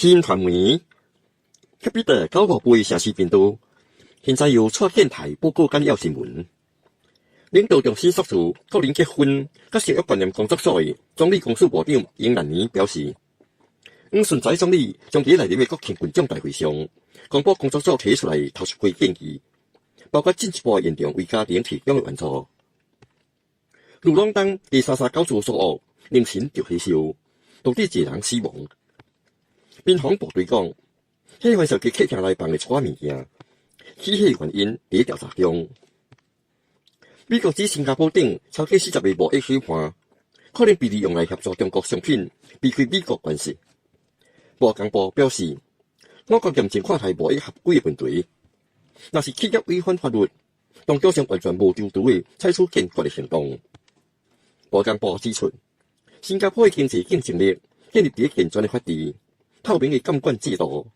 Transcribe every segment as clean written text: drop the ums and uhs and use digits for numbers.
新传媒特别的95倍城市频道，现在有出电台报告简要新闻。领导中心所属个人结婚甲生育观念工作所的总理公署部长尹兰妮表示，黄顺才总理将在来年的国庆群众大会上公布工作组提出来头10项建议，包括进一步延长为家庭提供的援助。如朗东第339处所恶凌晨就起烧，导致1人死亡。边防部队讲，迄番小机客厅内放的错物件，起火原因伫调查中。美国指新加坡等超过40个贸易伙伴，可能被利用来协助中国商品避开美国关税。外交部表示，我国严正看待贸易合规的问题，若是企业违反法律，当局将完全无中途的采取坚决的行动。外交部指出，新加坡的经济竞争力建立伫健全的法治、透明的监管制度，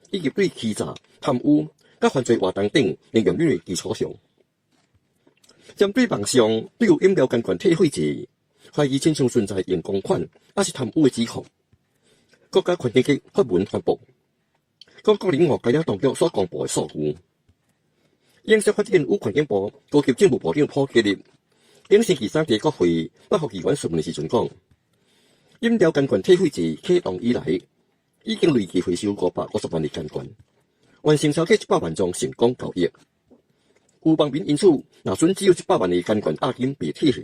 以及对欺诈、贪污、甲犯罪活动等零容忍的基础上，针对网上对有饮料监管退费制怀疑亲像存在用公款还是贪污的指控，国家环境局发文反驳，讲2025该了当局所公布的数据。应适发展与环境部高级政务部长朴基立顶星期三在国会答复议员询问的时阵讲，饮料监管退费制启动以来，已经累计回收550万的监管，完成超过100万宗成功交易。有网民因此拿准只有100万的监管押金被退还，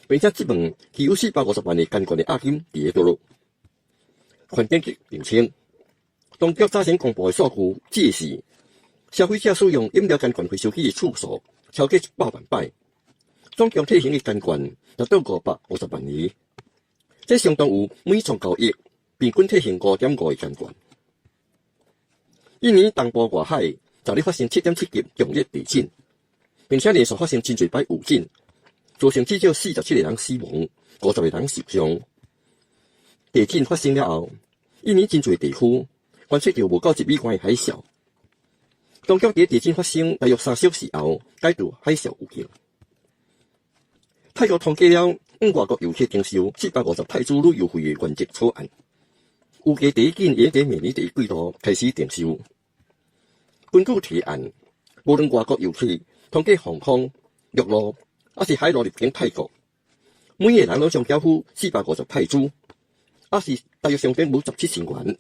并且质问其有450万的监管的押金伫咧倒落。环境局澄清，当局早前公布的数据指示，消费者使用饮料监管回收机的次数超过100万摆，总共退还的监管达到550万枚，这相当于每宗交易平均退还5.5个监管。印尼东部外海昨日发生7.7级强烈地震，并且连续发生真侪摆余震，造成至少47个人死亡，50个人受伤。地震发生了后，印尼真侪地区观测到无够1米宽的海啸。当局在地震发生大约3小时后解除海啸预警。泰国通过了外国游客经收450泰铢旅游费的原则草案，预计第一件也在明年第一季度开始订收。根据提案，无论外国游客通过航空、陆路还是海路入境泰国，每个人拢将缴付450泰铢，也是大约相等于17,000元。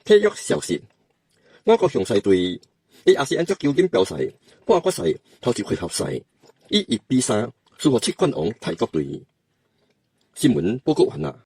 体育消息，我国雄狮队在亚细安足球锦标赛半决赛头一回合赛以1比3输给7冠王泰国队。新闻报告完了。